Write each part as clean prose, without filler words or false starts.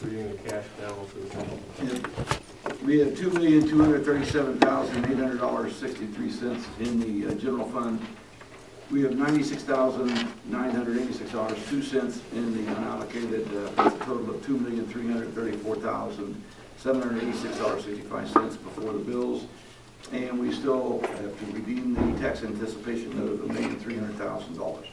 reading the cash balances. We have $2,237,800.63 in the general fund. We have $96,986.02 in the unallocated, that's a total of $2,334,786.65 before the bills. And we still have to redeem the tax anticipation note of $1,300,000.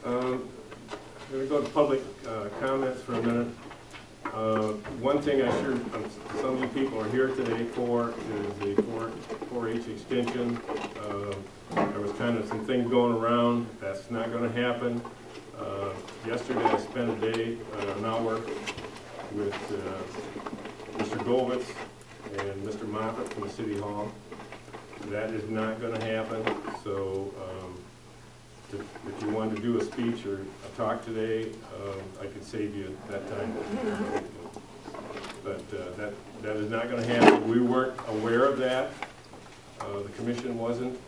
I'm going to go to public comments for a minute. One thing I'm sure some of you people are here today for is the 4-H extension. There was kind of some things going around. That's not going to happen. Yesterday I spent a day, an hour, with Mr. Govitz and Mr. Moffett from the City Hall. That is not going to happen. So if you wanted to do a speech or a talk today, I could save you that time. But that is not going to happen. We weren't aware of that. The commission wasn't,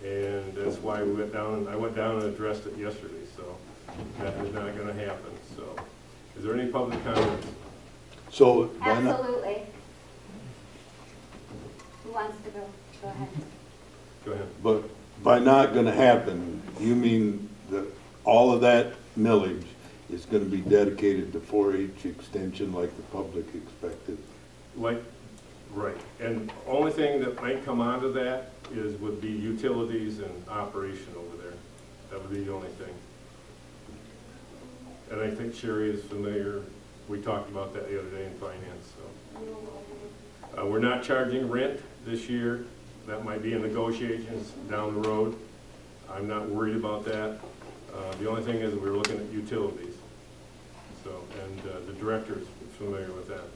and that's why we went down. I went down and addressed it yesterday. So that is not going to happen. So, is there any public comments? So absolutely. Who wants to go? Go ahead. Go ahead. But by not going to happen, you mean that all of that millage is going to be dedicated to 4-H extension like the public expected? Right. And only thing that might come out of that would be utilities and operation over there. That would be the only thing. And I think Sherry is familiar. We talked about that the other day in finance. So we're not charging rent this year. That might be in negotiations down the road. I'm not worried about that. The only thing is we're looking at utilities. So, and the director is familiar with that.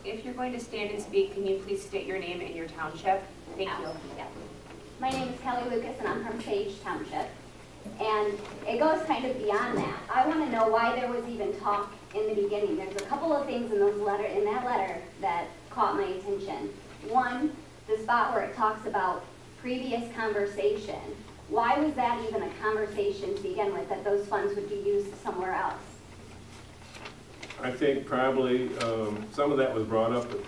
If you're going to stand and speak, can you please state your name and your township? Thank you. Yeah. My name is Kelly Lucas, and I'm from Sage Township. And it goes kind of beyond that. I want to know why there was even talk in the beginning. There's a couple of things in that letter that caught my attention. One, the spot where it talks about previous conversation. Why was that even a conversation to begin with, that those funds would be used somewhere else? I think probably some of that was brought up at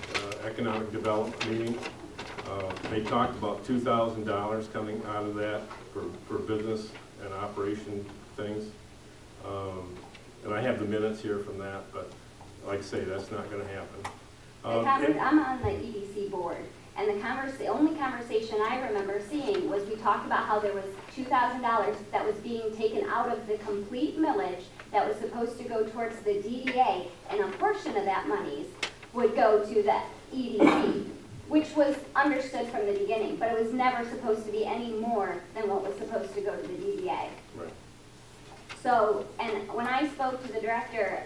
economic development meeting. They talked about $2,000 coming out of that for business and operation things. And I have the minutes here from that, but like I say, that's not going to happen. I'm on the EDC board, and the only conversation I remember seeing was we talked about how there was $2,000 that was being taken out of the complete millage that was supposed to go towards the DDA, and a portion of that monies would go to the EDC, which was understood from the beginning, but it was never supposed to be any more than what was supposed to go to the DDA. Right. So, and when I spoke to the director,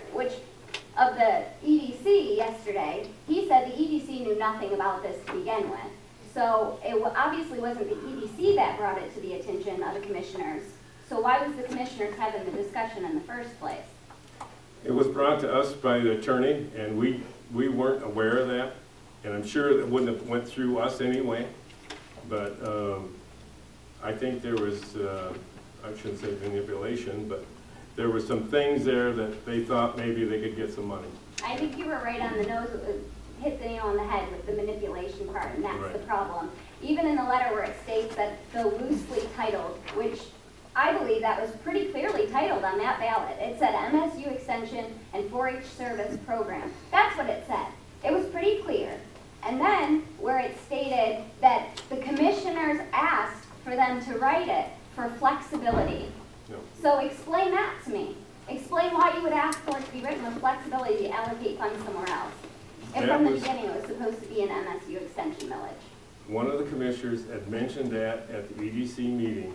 of the EDC yesterday, he said the EDC knew nothing about this to begin with. So it obviously wasn't the EDC that brought it to the attention of the commissioners. So why was the commissioners having the discussion in the first place? It was brought to us by the attorney, and we weren't aware of that. And I'm sure it wouldn't have went through us anyway. But I think there was, I shouldn't say manipulation, but there were some things there that they thought maybe they could get some money. I think you were right on the nose, hit the nail on the head with the manipulation part, and that's the problem. Even in the letter where it states that the loosely titled, which I believe that was pretty clearly titled on that ballot. It said MSU Extension and 4-H Service Program. That's what it said. It was pretty clear. And then where it stated that the commissioners asked for them to write it for flexibility. No. So explain that to me. Explain why you would ask for it to be written with flexibility to allocate funds somewhere else. If from the beginning it was supposed to be an MSU extension millage. One of the commissioners had mentioned that at the EDC meeting,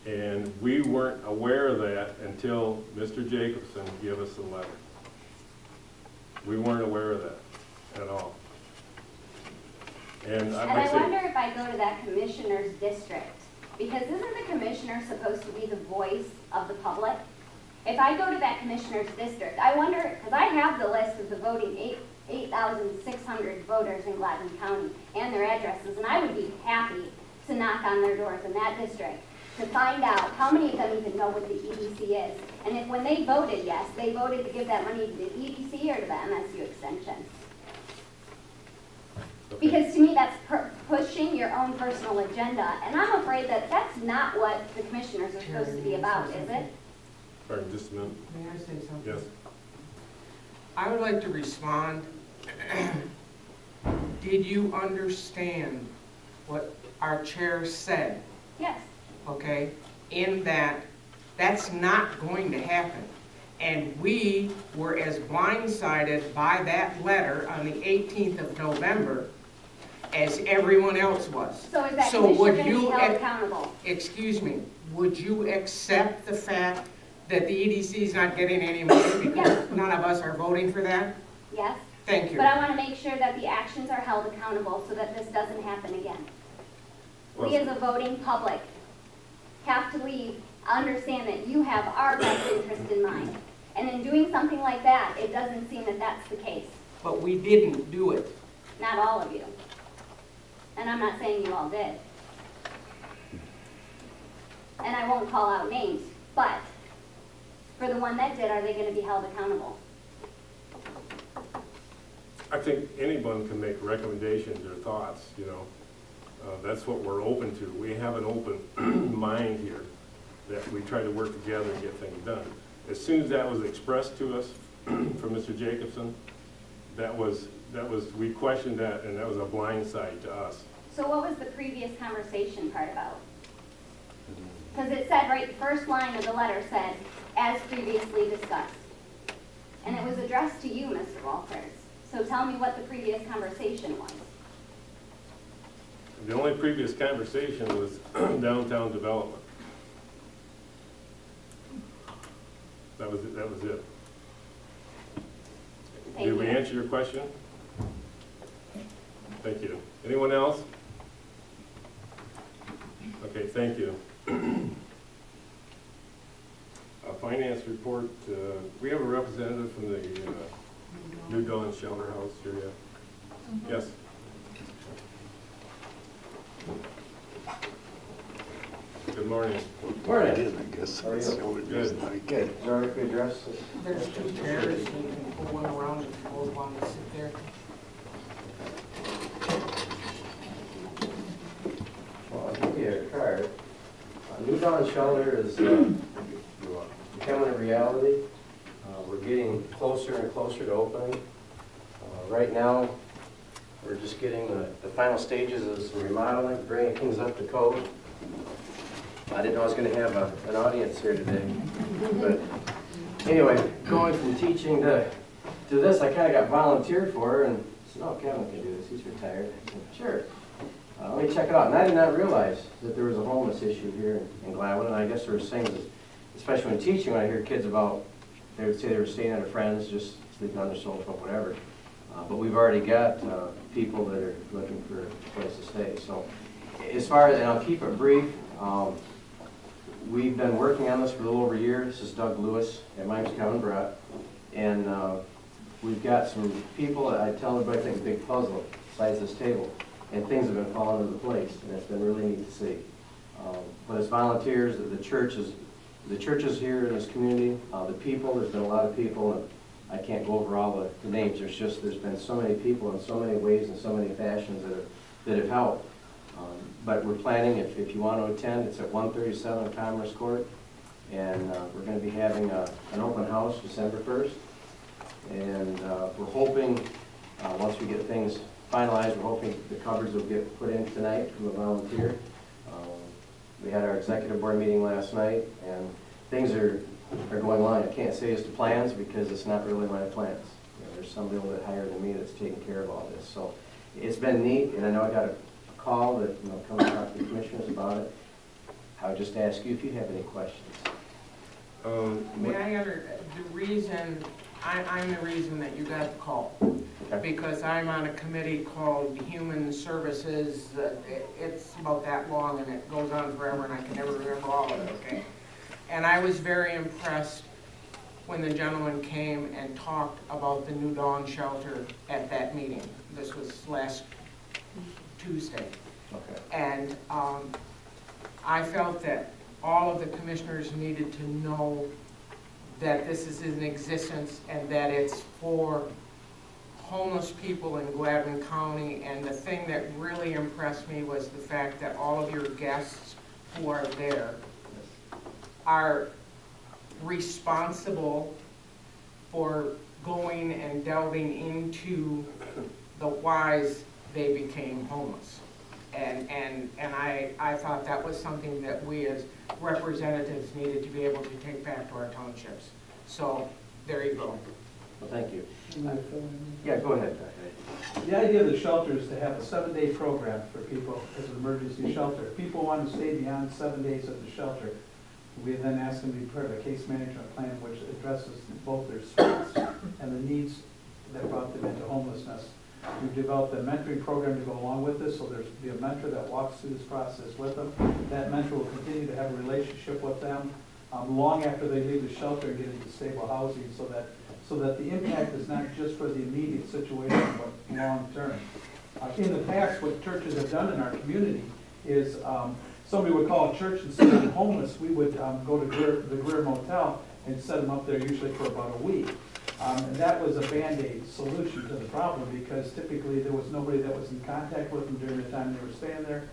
and we weren't aware of that until Mr. Jacobson gave us the letter. We weren't aware of that at all. And I wonder if I go to that commissioner's district, because isn't the commissioner supposed to be the voice of the public? If I go to that commissioner's district, I wonder, because I have the list of the voting 8,600 voters in Gladwin County and their addresses, and I would be happy to knock on their doors in that district. to find out how many of them even know what the EDC is. And if when they voted yes, they voted to give that money to the EDC or to the MSU extension. Okay. Because to me, that's pushing your own personal agenda. And I'm afraid that that's not what the commissioners are supposed to be about, is it? Pardon, just a minute. May I say something? Yes. I would like to respond. Did you understand what our chair said? Yes. Okay, in that that's not going to happen. And we were as blindsided by that letter on the 18th of November as everyone else was. So is that So commissioner would going to be you held accountable? Excuse me, would you accept the fact that the EDC is not getting any money because Yes. none of us are voting for that? Yes. Thank you. But I want to make sure that the actions are held accountable so that this doesn't happen again. We as a voting public have to understand that you have our best interest in mind. And in doing something like that, it doesn't seem that that's the case. But we didn't do it. Not all of you. And I'm not saying you all did. And I won't call out names, but for the one that did, are they going to be held accountable? I think anyone can make recommendations or thoughts, you know. That's what we're open to. We have an open mind here that we try to work together and get things done. As soon as that was expressed to us from Mr. Jacobson, we questioned that, and that was a blind side to us. So what was the previous conversation part about? Because it said, right, the first line of the letter said, as previously discussed. And it was addressed to you, Mr. Walters. So tell me what the previous conversation was. The only previous conversation was downtown development. That was it. Thank Did we you. answer your question? Thank you. Anyone else? Okay, thank you. Finance report, we have a representative from the New Dawn Shelter House here yet? Yes? Good morning. It is, I guess. How are you? That's the only reason I get it. Is there any address? There's two chairs, you can pull one around if you both want to sit there. Well, I'll give you a card. New Dawn Shelter is becoming a reality. We're getting closer and closer to opening. Right now, we're just getting the final stages of some remodeling, bringing things up to code. I didn't know I was going to have an audience here today. But anyway, going from teaching to this, I kind of got volunteered for, and said, "Oh, Kevin can do this. He's retired." I said, "Sure. Let me check it out." And I did not realize that there was a homeless issue here in Gladwin. And I guess there was things, especially when teaching, when I hear kids about, they would say they were staying at a friend's, just sleeping on their sofa, whatever. But we've already got people that are looking for a place to stay. So as far as, and I'll keep it brief, we've been working on this for a little over a year. This is Doug Lewis, and my name's Kevin Brett. And we've got some people that I tell everybody think a big puzzle besides this table. And things have been falling into place, and it's been really neat to see. But as volunteers, the churches here in this community, the people, there's been a lot of people, and I can't go over all the names. There's been so many people in so many ways and so many fashions that have helped. But we're planning, if you want to attend, it's at 137 Commerce Court, and we're going to be having an open house December 1st. And we're hoping, once we get things finalized, we're hoping the covers will get put in tonight from a volunteer. We had our executive board meeting last night, and things are going on. I can't say it's the plans because it's not really my plans. You know, there's somebody a little bit higher than me that's taking care of all this. So it's been neat, and I know I got a call that, come and talk to the commissioners about it. I would just ask you if you have any questions. May I enter, the reason, I'm the reason that you got the call. Okay. Because I'm on a committee called Human Services. It's about that long and it goes on forever and I can never remember all of it, okay? And I was very impressed when the gentleman came and talked about the New Dawn Shelter at that meeting. This was last Tuesday. Okay. And I felt that all of the commissioners needed to know that this is in existence and that it's for homeless people in Gladwin County. And the thing that really impressed me was the fact that all of your guests who are there are responsible for going and delving into the whys they became homeless. And I thought that was something that we as representatives needed to be able to take back to our townships. So, there you go. Well, thank you. Yeah, go ahead. The idea of the shelter is to have a 7-day program for people as an emergency shelter. If people want to stay beyond 7 days at the shelter, we then ask them to be part of a case management plan which addresses both their strengths and the needs that brought them into homelessness. We've developed a mentoring program to go along with this, so there's be a mentor that walks through this process with them. That mentor will continue to have a relationship with them long after they leave the shelter and get into stable housing, so that the impact is not just for the immediate situation, but long-term. In the past, what churches have done in our community is somebody would call a church and say they're homeless. We would go to the Greer Motel and set them up there usually for about a week. And that was a Band-Aid solution to the problem, because typically there was nobody that was in contact with them during the time they were staying there.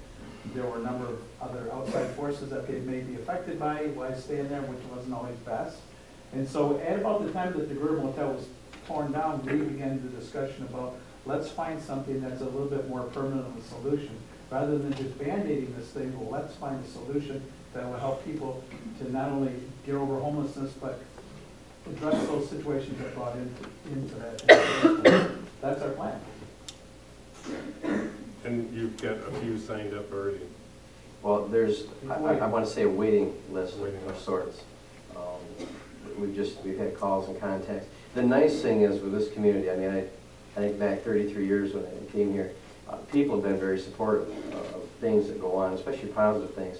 There were a number of other outside forces that they may be affected by while staying there, which wasn't always best. And so at about the time that the Greer Motel was torn down, we began the discussion about, let's find something that's a little bit more permanent of a solution. Rather than just Band-Aiding this thing, well, let's find a solution that will help people to not only get over homelessness, but address those situations that brought into that. That's our plan. And you've got a few signed up already. Well, there's, I want to say a waiting list Waiting of list. sorts. We've had calls and contacts. The nice thing is with this community, I mean, I think back 33 years when I came here, people have been very supportive of things that go on, especially positive things.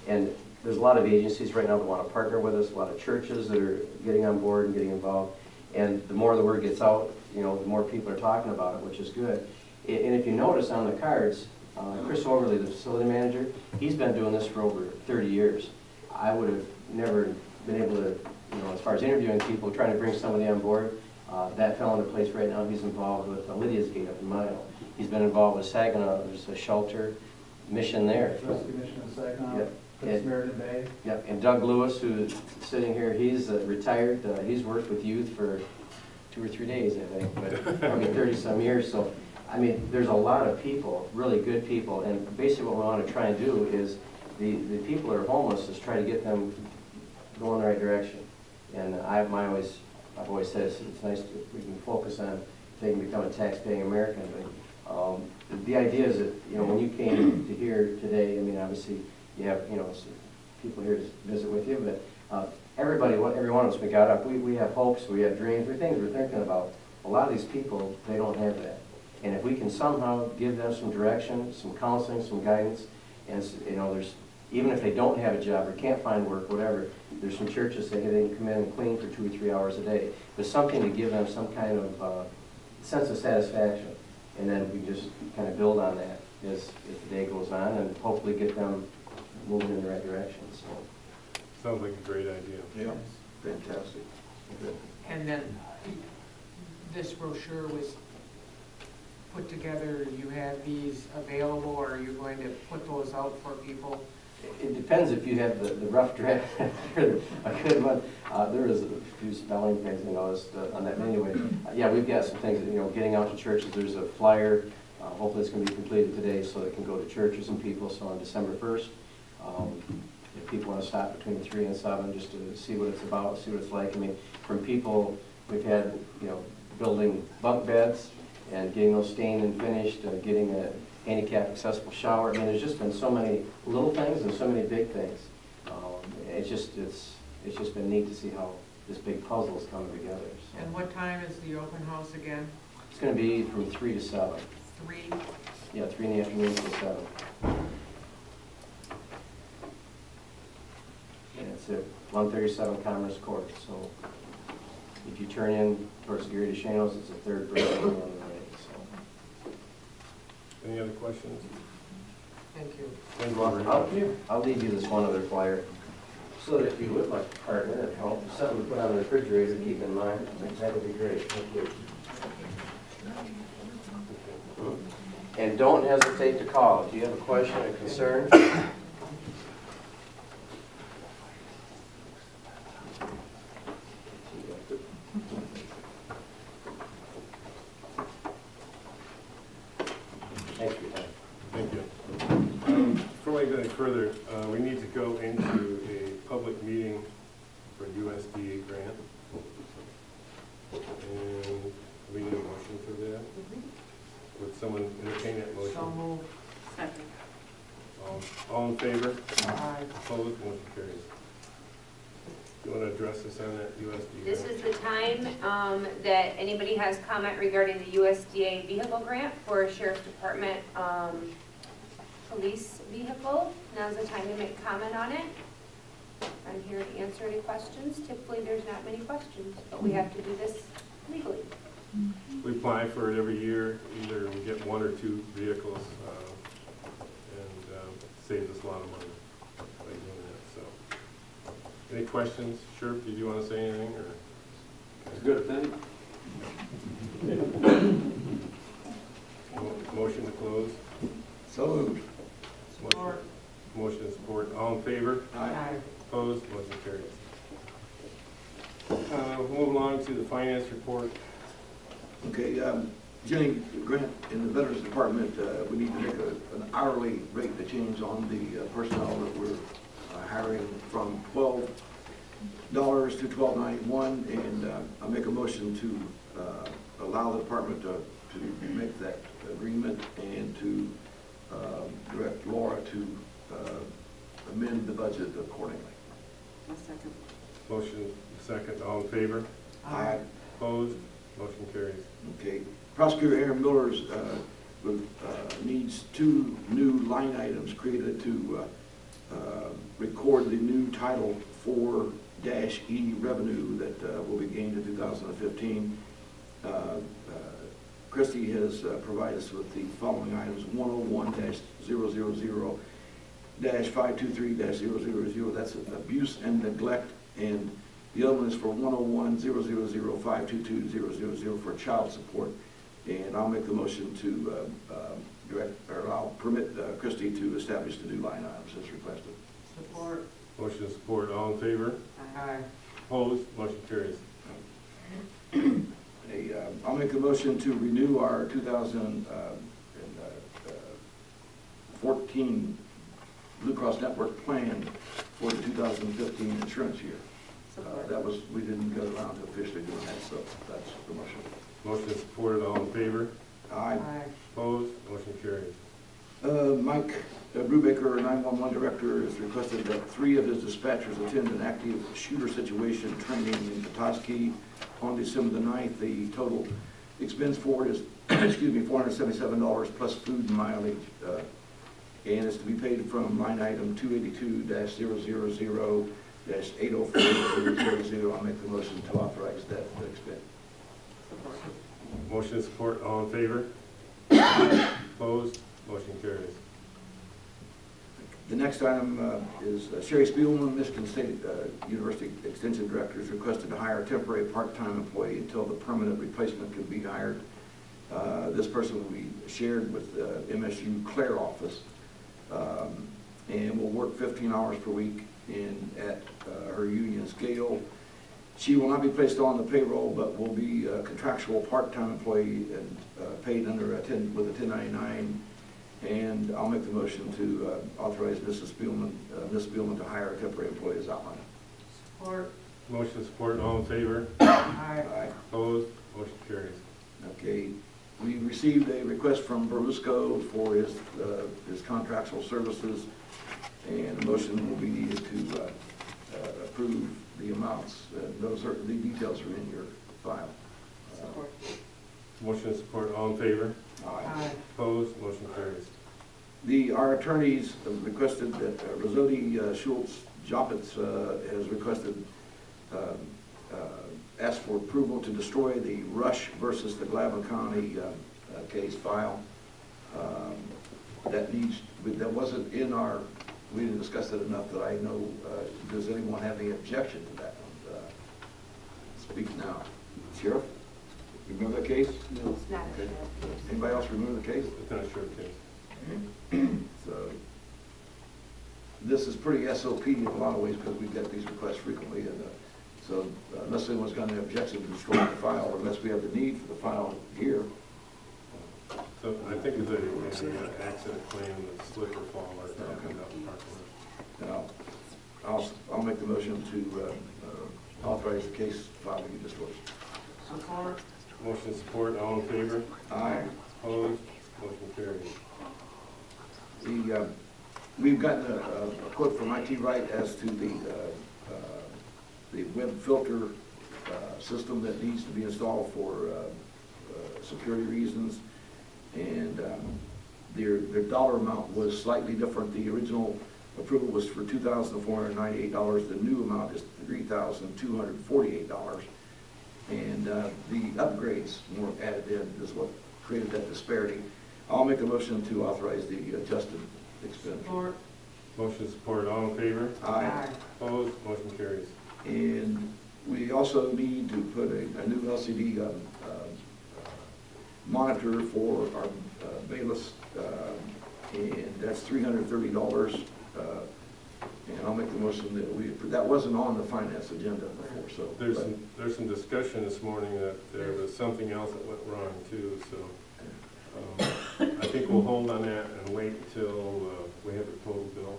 And there's a lot of agencies right now that want to partner with us, a lot of churches that are getting on board and getting involved. And the more the word gets out, you know, the more people are talking about it, which is good. And if you notice on the cards, Chris Overly, the facility manager, he's been doing this for over 30 years. I would have never been able to, you know, as far as interviewing people, trying to bring somebody on board, that fell into place right now. He's involved with Lydia's Gate up in Mile. He's been involved with Saginaw. There's a shelter mission there. Rescue Mission in Saginaw, Yep. Meriden Bay. Yep, and Doug Lewis, who's sitting here, he's retired. He's worked with youth for 2 or 3 days, I think, but probably 30-some years. So, I mean, there's a lot of people, really good people, and basically what we want to try and do is the people that are homeless is try to get them going the right direction. And I've always said it's nice that we can focus on if they can become a tax-paying American. But the idea is that, you know, when you came to here today, I mean, obviously you have, you know, people here to visit with you, but everybody, every one of us, we got up, we have hopes, we have dreams, we have things we're thinking about. A lot of these people, they don't have that. And if we can somehow give them some direction, some counseling, some guidance, and, you know, there's, even if they don't have a job or can't find work, whatever, there's some churches that they can come in and clean for 2 or 3 hours a day. There's something to give them some kind of sense of satisfaction. And then we just kind of build on that as the day goes on and hopefully get them moving in the right direction. So. Sounds like a great idea. Yeah, fantastic. Good. And then this brochure was put together. You have these available, or are you going to put those out for people? It depends if you have the rough draft or a good one. There is a few spelling things I noticed on that. Anyway, yeah, we've got some things, you know, getting out to churches. There's a flyer. Hopefully it's going to be completed today so it can go to churches and people. So on December 1st, if people want to stop between 3 and 7 just to see what it's about, see what it's like. I mean, from people, we've had, you know, building bunk beds and getting those stained and finished, getting a handicap accessible shower. I mean, there's just been so many little things and so many big things. It's just been neat to see how this big puzzle is coming together. So. And what time is the open house again? It's going to be from 3 to 7. 3? Yeah, 3 in the afternoon to 7. And it's at 137 Commerce Court. So if you turn in towards Gary DeShanos, it's the third bridge on the right. So. Any other questions? Thank you. Thank you. I'll leave you this one other flyer. So that if you would like to partner and help, something to put on the refrigerator, keep in mind, that would be great. Thank you. And don't hesitate to call if you have a question or concern. Thank you. Thank you. Before we go any further, we need to go into a public meeting for USDA grant. And we need a motion for that. Would someone entertain that motion? So moved. Second. All in favor? Aye. Opposed? Motion carries. You want to address us on that USDA? This is the time that anybody has comment regarding the USDA vehicle grant for a Sheriff's Department police vehicle. Now's the time to make comment on it. I'm here to answer any questions. Typically, there's not many questions, but we have to do this legally. We apply for it every year. Either we get 1 or 2 vehicles, and saves us a lot of money by doing that. So, any questions? Sheriff, did you want to say anything? Or Good thing. motion to close? So moved. Motion and support. All in favor? Aye. Opposed? Motion carries. We'll move along to the finance report. Okay, Jenny Grant, in the Veterans Department, we need to make an hourly rate change on the personnel that we're hiring from $12 to $12.91, and I'll make a motion to allow the department to make that agreement and to direct Laura to amend the budget accordingly. Second. Motion second. All in favor? Aye. Opposed? Motion carries. Okay, Prosecutor Aaron Miller's needs 2 new line items created to record the new Title 4-E revenue that will be gained in 2015. Christie has provided us with the following items: 101-000-523-000, that's abuse and neglect, and the other one is for 101-000-522-000 for child support. And I'll make the motion to I'll permit Christie to establish the new line items as requested. Support. Motion and support. All in favor? Aye. Opposed? Motion carries. I'll make a motion to renew our 2014 Blue Cross Network plan for the 2015 insurance year. That was, we didn't get around to officially doing that, so that's the motion. Motion is supported. All in favor? Aye. Opposed? Motion carries. Mike Brubaker, 911 director, has requested that 3 of his dispatchers attend an active shooter situation training in Petoskey on December the 9th. The total expense for it is, excuse me, $477 plus food and mileage, and it's to be paid from line item 282-000-804-000. I'll make the motion to authorize that expense. Motion and support. All in favor? Opposed? Motion carries. The next item is Sherry Spielman, Michigan State University Extension Director, is requested to hire a temporary part-time employee until the permanent replacement can be hired. This person will be shared with the MSU Clare office and will work 15 hours per week at her union scale. She will not be placed on the payroll, but will be a contractual part-time employee and paid under with a 1099. And I'll make the motion to authorize Ms. Spielman to hire a temporary employee as outlined. Support. Motion support. All in favor? Aye. Aye. Opposed? Motion carries. Okay. We received a request from Berlusco for his contractual services, and a motion will be needed to approve the amounts. Those are, the details are in your file. Support. Motion support. All in favor? Aye. Opposed? Motion carries. Our attorneys requested that Rosodi Schultz Jobbitz has requested, asked for approval to destroy the Rush versus the Glavin County case file. That wasn't in our we didn't discuss it enough that I know, does anyone have any objection to that? Speak now. Sheriff, remember the case? It's not a Okay. sheriff case. Anybody else remember the case? It's not a short case. So, this is pretty SOP in a lot of ways because we get these requests frequently, and so unless anyone's got any objection to destroying the file, or unless we have the need for the file here, So I think it's an accident claim, a slip or fall or happened out in the parking lot. then I'll make the motion to authorize the case file to be disclosed. Support. Motion support, all in favor? Aye. Opposed? Motion carries. We've gotten a quote from IT Right as to the web filter system that needs to be installed for security reasons. And their dollar amount was slightly different. The original approval was for $2,498. The new amount is $3,248. And the upgrades more added in is what created that disparity. I'll make a motion to authorize the adjusted expenditure. Support. Motion support, all in favor? Aye. Opposed? Motion carries. And we also need to put a new LCD monitor for our bailiffs, and that's $330. And I'll make the motion that that wasn't on the finance agenda before, so. There's some discussion this morning that there was something else that went wrong too, so I think we'll hold on that and wait until we have the total bill.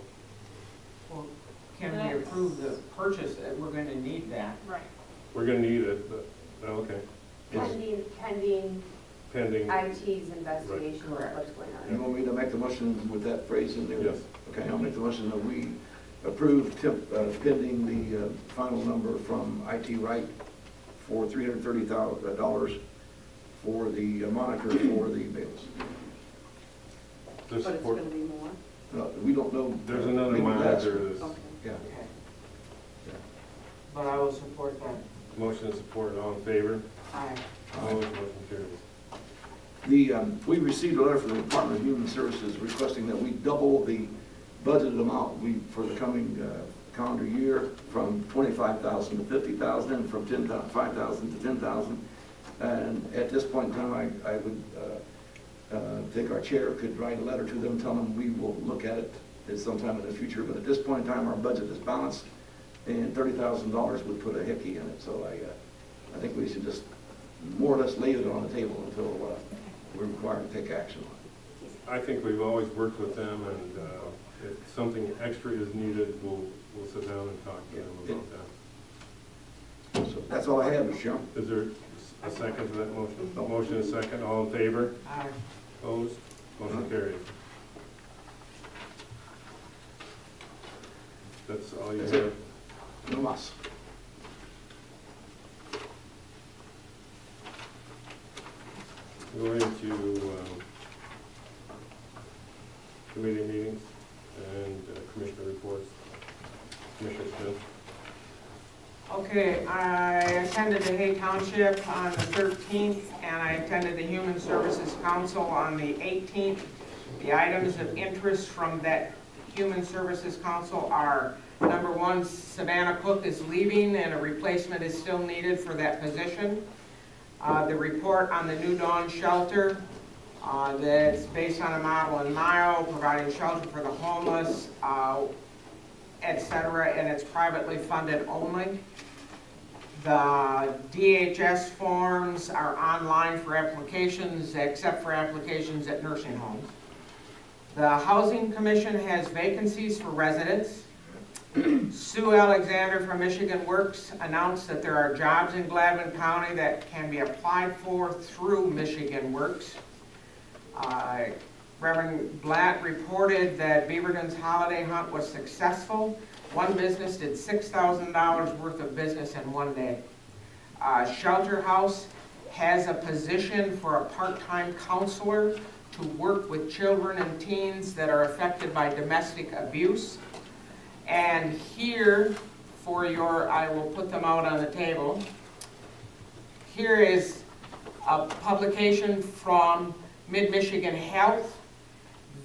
Well, can we approve the purchase? We're gonna need that. Right. We're gonna need it, but, okay, Pending pending. IT's investigation of Correct. what's going You on. want me to make the motion with that phrase in there? Yes. Okay, I'll make the motion that we approve pending the final number from IT Right for $330,000 for the monitor for the bailiffs. There's But it's support. gonna be more? We don't know. There's another maybe less. monitor that's, Okay. Yeah. Okay. But I will support that. motion support, all in favor? Aye. Opposed? Motion carries. We received a letter from the Department of Human Services requesting that we double the budgeted amount for the coming calendar year from $25,000 to $50,000 and from $5,000 to $10,000. And at this point in time, I would think our chair could write a letter to them, tell them we will look at it at sometime in the future. But at this point in time, our budget is balanced, and $30,000 would put a hickey in it. So I think we should just more or less lay it on the table until we're required to take action on it. I think we've always worked with them, and if something extra is needed, we'll sit down and talk to them about that. So that's all I have, Mr. Chairman. Is there a second to that motion? Motion is second, all in favor? Aye. Opposed? Motion carries. That's all you That's have? it. No mas. Going into committee meetings and commissioner reports. Commissioner Smith. Okay, I attended the Hay Township on the 13th, and I attended the Human Services Council on the 18th. The items of interest from that Human Services Council are, number one, Savannah Cook is leaving and a replacement is still needed for that position. The report on the New Dawn Shelter, that's based on a model in Mayo, providing shelter for the homeless, etc., and it's privately funded only. The DHS forms are online for applications, except for applications at nursing homes. The Housing Commission has vacancies for residents. Sue Alexander from Michigan Works announced that there are jobs in Gladwin County that can be applied for through Michigan Works. Reverend Blatt reported that Beaverton's holiday hunt was successful. One business did $6,000 worth of business in one day. Shelter House has a position for a part-time counselor to work with children and teens that are affected by domestic abuse. And here, for your, I will put them out on the table. Here is a publication from Mid-Michigan Health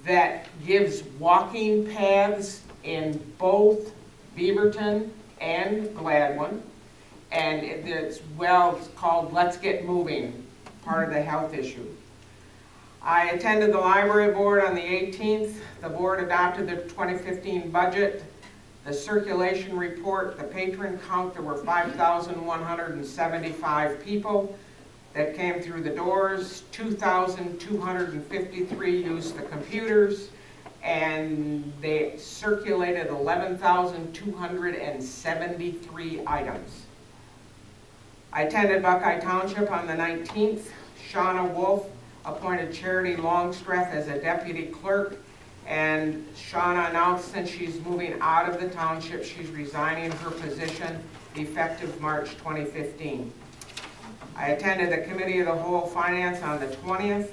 that gives walking paths in both Beaverton and Gladwin. And it's called Let's Get Moving, part of the health issue. I attended the library board on the 18th. The board adopted the 2015 budget, the circulation report, the patron count. There were 5,175 people that came through the doors. 2,253 used the computers, and they circulated 11,273 items. I attended Buckeye Township on the 19th. Shauna Wolf appointed Charity Longstreth as a deputy clerk, and Shauna announced since she's moving out of the township, she's resigning her position effective March 2015. I attended the Committee of the Whole Finance on the 20th.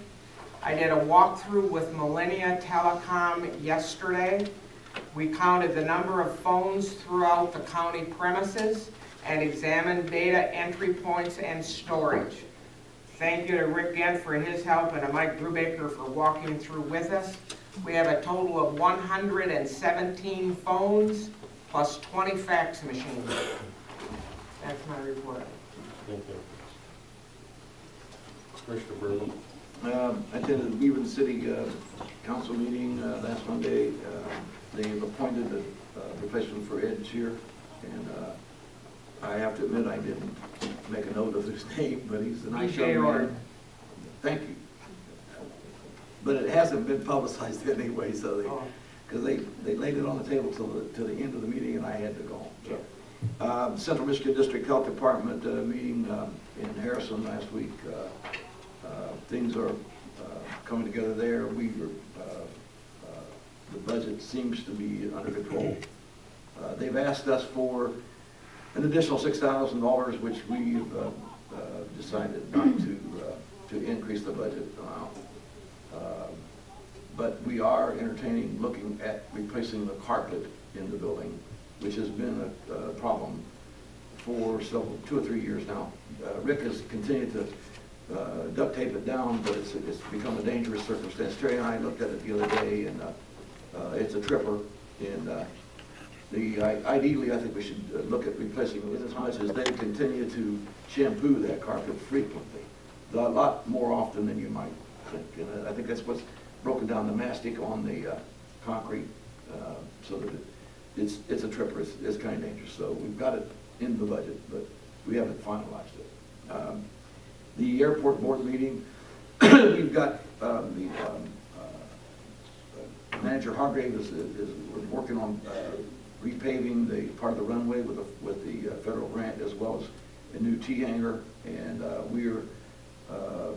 I did a walkthrough with Millennia Telecom yesterday. We counted the number of phones throughout the county premises and examined data entry points and storage. Thank you to Rick Gent for his help and to Mike Brubaker for walking through with us. We have a total of 117 phones plus 20 fax machines. That's my report. Thank you. Commissioner Berman. I attended the Beaverton City Council meeting last Monday. They've appointed a replacement for Ed Shear, and I have to admit I didn't make a note of his name, but he's a nice young man. Thank you. But it hasn't been publicized anyway, so because they laid it on the table till the end of the meeting, and I had to go home. So, Central Michigan District Health Department meeting in Harrison last week. Things are coming together there. The budget seems to be under control. They've asked us for an additional $6,000, which we've decided not to increase the budget amount. But we are entertaining looking at replacing the carpet in the building, which has been a problem for 2 or 3 years now. Rick has continued to duct tape it down, but it's become a dangerous circumstance. Terry and I looked at it the other day, and it's a tripper. And ideally, I think we should look at replacing it as much as they continue to shampoo that carpet frequently, a lot more often than you might think. And I think that's what's broken down the mastic on the concrete, so that it's a tripper. It's kind of dangerous. So we've got it in the budget, but we haven't finalized it. The airport board meeting, we've got Manager Hargrave is working on repaving the part of the runway with the federal grant, as well as a new T-hanger, and we're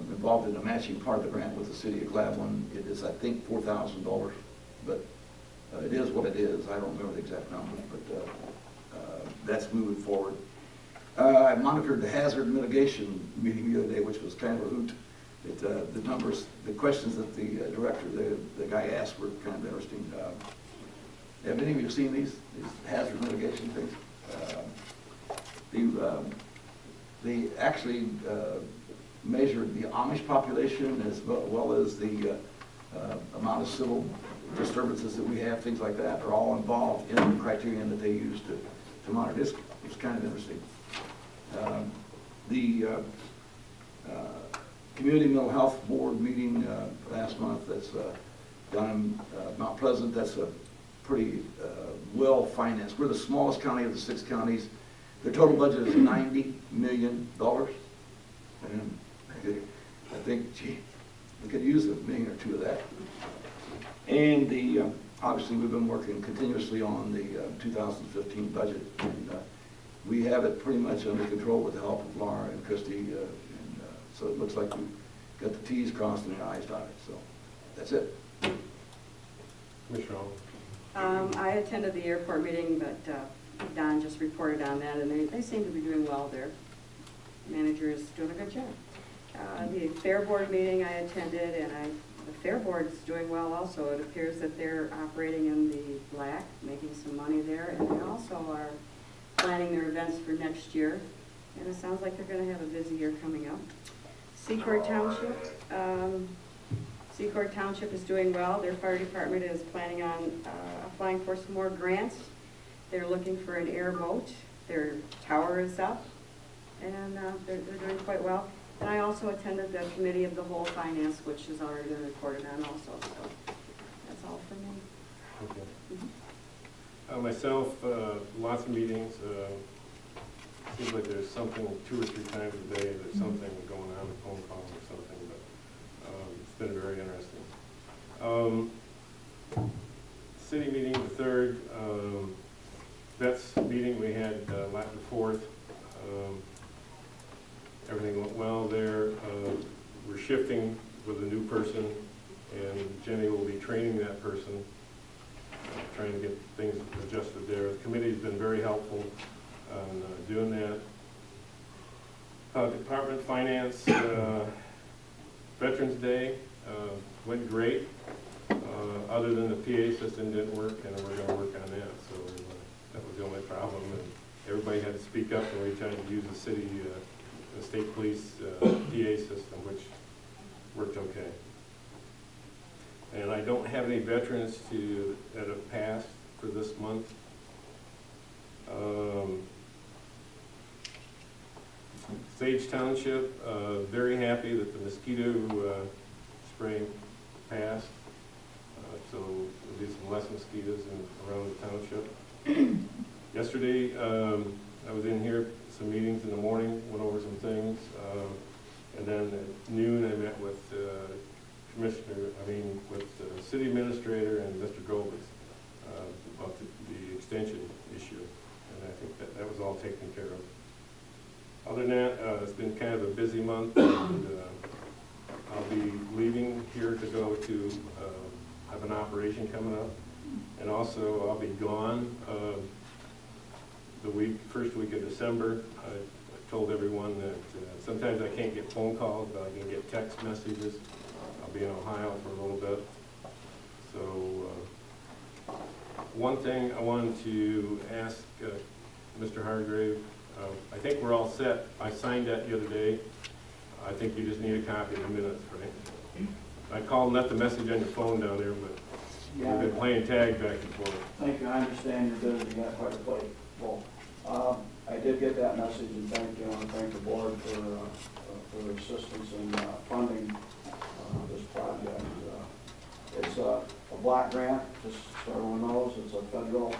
involved in a matching part of the grant with the city of Gladwin. It is, I think, $4,000, but it is what it is. I don't remember the exact numbers, but that's moving forward. I monitored the hazard mitigation meeting the other day, which was kind of a hoot. The numbers, the questions that the director, the guy asked were kind of interesting. Have any of you seen these hazard mitigation things? They actually measured the Amish population as well as the amount of civil disturbances that we have, things like that, are all involved in the criterion that they use to monitor. It's kind of interesting. The Community Mental Health Board meeting last month, that's down in Mount Pleasant. That's a pretty well financed. We're the smallest county of the 6 counties. Their total budget is $90 million. And I think, gee, we could use $1 million or 2 of that. And obviously we've been working continuously on the 2015 budget. And, we have it pretty much under control with the help of Laura and Christy, so it looks like we've got the T's crossed and the I's dotted. So that's it. Michelle. I attended the airport meeting, but Don just reported on that, and they seem to be doing well there. The manager is doing a good job. The Fair Board meeting I attended, and the Fair Board's doing well also. It appears that they're operating in the black, making some money there, and they also are planning their events for next year, and it sounds like they're going to have a busy year coming up. Secord Township, Secord Township is doing well. Their fire department is planning on applying for some more grants. They're looking for an airboat. Their tower is up, and they're doing quite well. And I also attended the committee of the whole finance, which has already been reported on also, so that's all for me. Okay. Myself, lots of meetings. Seems like there's something 2 or 3 times a day, there's something going on, a phone call or something, but it's been very interesting. City meeting, the 3rd, Vets meeting we had Latin 4th. Everything went well there. We're shifting with a new person, and Jenny will be training that person, trying to get things adjusted there. The committee's been very helpful on doing that. Department Finance, Veterans Day went great. Other than the PA system didn't work, and we're going to work on that. So that was the only problem. And everybody had to speak up, and we tried to use the city, the state police PA system, which worked okay. And I don't have any veterans that have passed for this month. Sage Township, very happy that the mosquito spraying passed. So there'll be some less mosquitoes around the township. Yesterday, I was in here, some meetings in the morning, went over some things. And then at noon, I met with with the city administrator and Mr. Goldberg about the extension issue. And I think that was all taken care of. Other than that, it's been kind of a busy month, and I'll be leaving here to go to have an operation coming up, and also I'll be gone the first week of December. I told everyone that sometimes I can't get phone calls, but I can get text messages. I'll be in Ohio for a little bit. So one thing I wanted to ask Mr. Hargrave, I think we're all set. I signed that the other day. I think you just need a copy of the minutes, right? I called and left a message on your phone down there, but we've been playing tag back and forth. Thank you. I understand you're busy. You got quite a plate full. I did get that message, and thank you. I want to thank the board for their assistance in funding this project. It's a block grant, just so everyone knows. It's a federal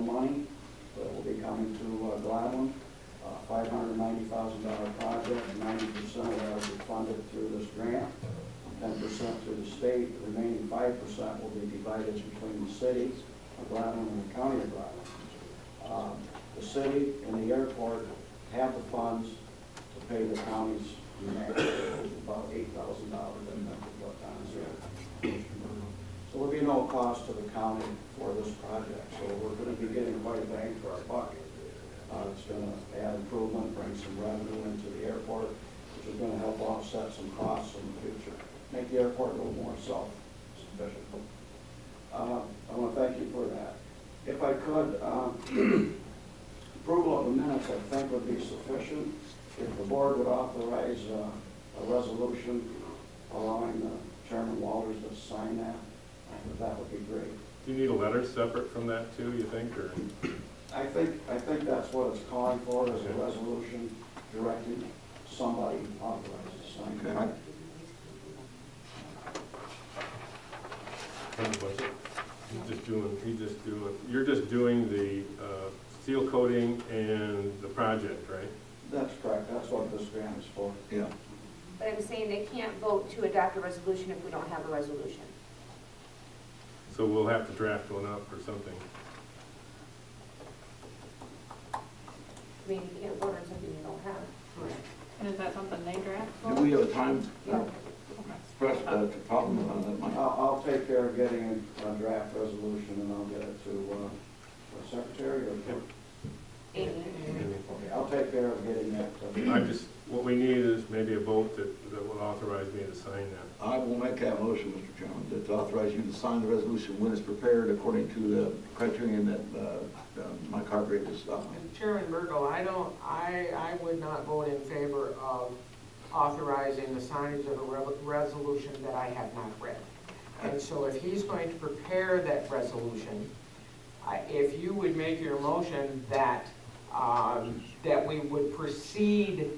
money that will be coming to Gladwin. $590,000 project. 90% of that will be funded through this grant, 10% through the state. The remaining 5% will be divided between the city of Gladwin and the county of Gladwin. The city and the airport have the funds to pay the county's match, about $8,000, I think, what Don said. So there'll be no cost to the county for this project. So we're going to be getting quite a bang for our buck. It's going to add improvement, bring some revenue into the airport, which is going to help offset some costs in the future, make the airport a little more self-sufficient. I want to thank you for that. If I could, approval of the minutes, I think, would be sufficient. If the board would authorize a resolution allowing Chairman Walters to sign that, that would be great. Do you need a letter separate from that too, you think, or? I think that's what it's calling for, is a resolution directing somebody authorized to sign it. Okay. You're just doing the seal coating and the project, right? That's correct. That's what this grant is for. Yeah. But I'm saying they can't vote to adopt a resolution if we don't have a resolution. So we'll have to draft one up or something. I mean, you can't vote on something you don't have. And is that something they draft for? Do we have a time Yeah. press to problem on that, Mike? I'll take care of getting a draft resolution, and I'll get it to the secretary or Amy. okay, I'll take care of getting that. What we need is maybe a vote that will authorize me to sign that. I will make that motion, Mr. Chairman, to authorize you to sign the resolution when it's prepared according to the criterion that Mike Hargrave is. And Chairman Burgo, I would not vote in favor of authorizing the signage of a resolution that I have not read. And so if he's going to prepare that resolution, if you would make your motion that, that we would proceed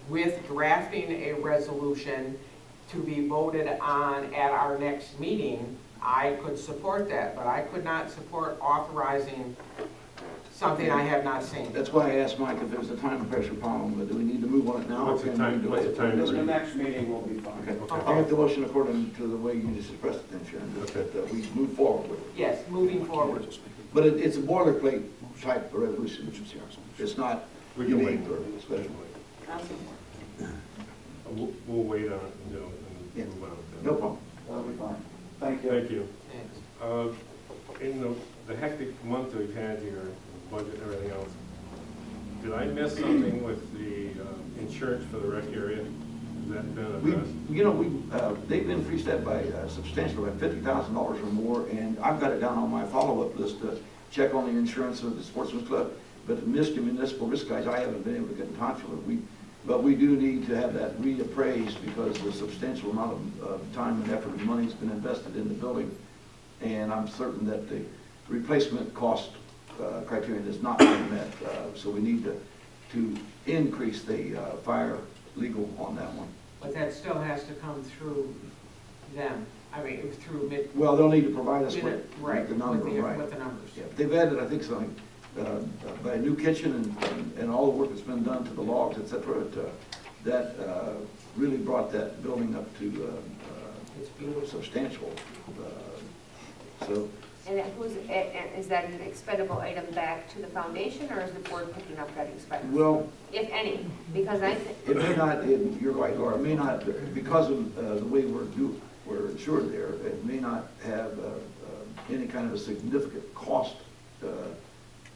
with drafting a resolution to be voted on at our next meeting, I could support that, but I could not support authorizing something I have not seen. That's why I asked Mike if there's a time pressure problem, but do we need to move on it now? or What's the can time- we do what's it? the time? The next meeting will be fine. Okay, I'll make the motion according to the way you just expressed it then, Sharon, that we move forward with it. Yes, moving forward. But it's a boilerplate type of resolution. It's not We can wait. unique or special. I'll support. We'll wait on it, you know, Yeah. and move on with that. No problem. That'll be fine. Thank you. Thank you. Thanks. In the hectic month we've had here, budget and everything else, did I miss something with the insurance for the rec area? Has that been addressed? They've increased that by substantially, by $50,000 or more, and I've got it down on my follow-up list to check on the insurance of the Sportsman's Club. But the municipal risk guys, I haven't been able to get in touch with. But we do need to have that reappraised because the substantial amount of time and effort and money has been invested in the building. And I'm certain that the replacement cost criterion is not being met. So we need to increase the fire legal on that one. But that still has to come through them, I mean, through mid. Well, they'll need to provide us with Right, the number, right? with the numbers. Yeah, they've added, I think, something, by a new kitchen and all the work that's been done to the logs, et cetera, that really brought that building up to It's beautiful. substantial. So, And is that an expendable item back to the foundation, or is the board picking up that expense? well, If any, because I, it may not, you're right, Laura, it may not, because of the way we're insured there, it may not have any kind of a significant cost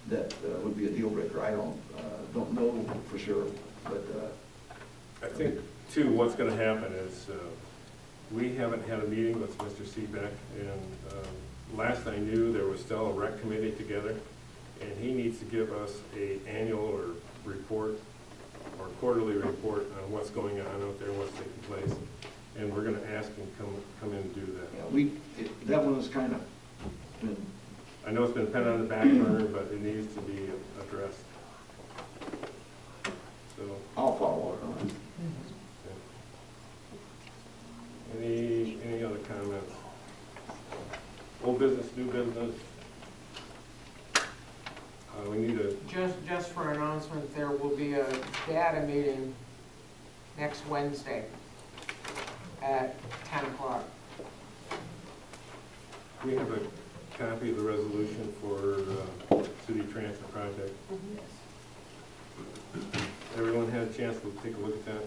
that would be a deal breaker. I don't know for sure, but I think, too, what's going to happen is we haven't had a meeting with Mr. Seebeck, and last I knew, there was still a rec committee together, and he needs to give us an annual or report or quarterly report on what's going on out there, what's taking place, and we're going to ask him to come in and do that. yeah, that one is kind of, I know it's been put on the back burner, but it needs to be addressed. So, I'll follow up on it. any other comments? Old business, new business? We need a, Just for announcement, there will be a data meeting next Wednesday at 10 o'clock. we have a copy of the resolution for city transfer project. Everyone had a chance to take a look at that?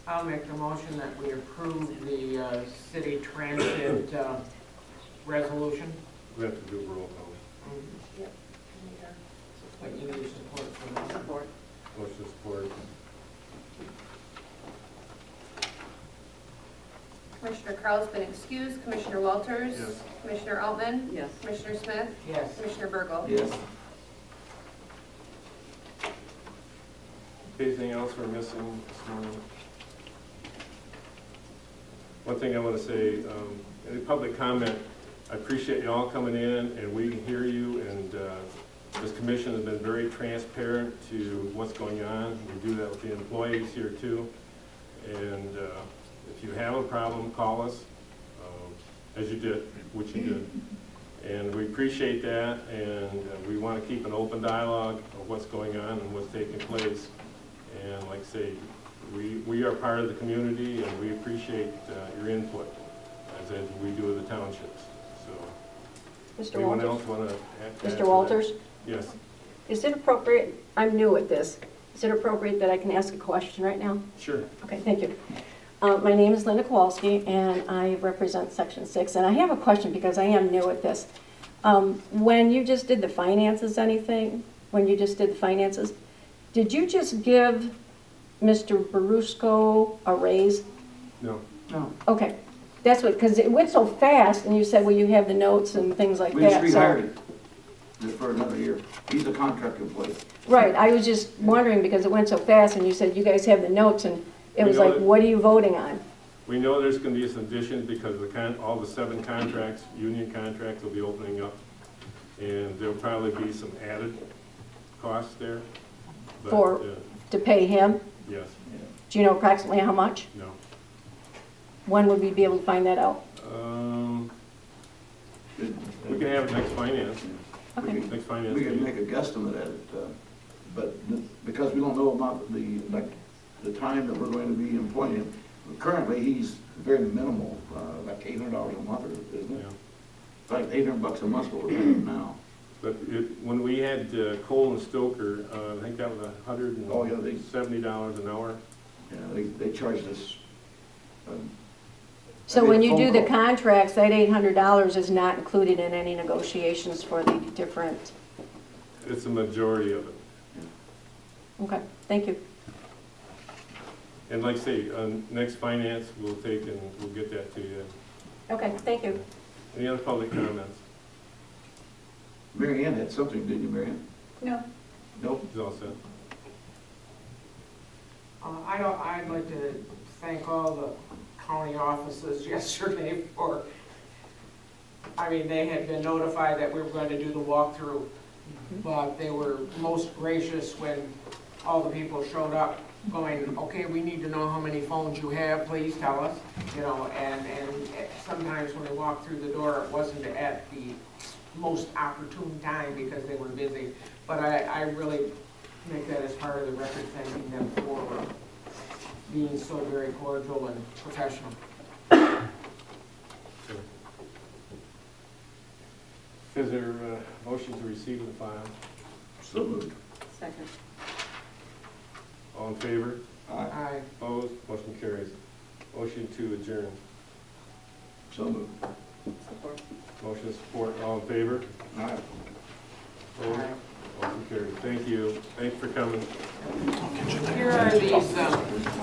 I'll make the motion that we approve the city transit resolution. We have to do a roll call. But you need support for that. Support. Motion support. Commissioner Crowell's been excused, Commissioner Walters? Yes. Commissioner Altman? Yes. Commissioner Smith? Yes. Commissioner Burgle? Yes. Anything else we're missing this morning? One thing I want to say, any public comment, I appreciate you all coming in, and we hear you, and this commission has been very transparent to what's going on. We do that with the employees here too. And if you have a problem, call us, as you did, which you did. And we appreciate that, and we want to keep an open dialogue of what's going on and what's taking place. And like I say, we are part of the community, and we appreciate your input, as we do with the townships. So, Mr. anyone Walters? else want to add to Mr. that? Walters, Yes, is it appropriate, I'm new at this, is it appropriate that I can ask a question right now? sure. Okay, thank you. My name is Linda Kowalski, and I represent Section 6. And I have a question because I am new at this. When you just did the finances, did you just give Mr. Barusco a raise? No. No. Okay, that's what, because it went so fast, and you said, well, you have the notes and things like We just that. so- rehired him just for another year. He's a contract employee. Right, I was just wondering because it went so fast, and you said you guys have the notes, and it We was know like, that- what are you voting on? We know there's gonna be some additions because all the 7 contracts, union contracts will be opening up. And there'll probably be some added costs there. But, For- To pay him? yes, Do you know approximately how much? no. When would we be able to find that out? We can have it next finance, Okay. next finance We can meeting. make a guesstimate at it, but because we don't know about the time that we're going to be employing him, currently he's very minimal, like $800 a month, isn't it? Yeah. Like $800 a month what we're paying him now. But when we had Cole and Stoker, I think that was Oh, yeah, they- $170 an hour. Yeah, they charged us. So I made when a you phone do the call. contracts, that $800 is not included in any negotiations for the different, It's a majority of it. okay, thank you. And like I say, next finance, we'll take and we'll get that to you. Okay, thank you. Any other public comments? Mary Ann had something, didn't you, Mary Ann? No. Nope. It's all set. I'd like to thank all the county offices yesterday for, they had been notified that we were going to do the walkthrough, but they were most gracious when all the people showed up going, okay, we need to know how many phones you have, please tell us, and sometimes when they walked through the door, it wasn't at the most opportune time because they were busy, but I really make that as part of the record, thanking them for being so very cordial and professional. Is there a motion to receive and file? So moved. Second. All in favor? Aye. Opposed? Motion carries. Motion to adjourn. So moved. Support. Motion support. All in favor? All right. Opposed? Motion carries. Thank you. Thanks for coming. Here are these,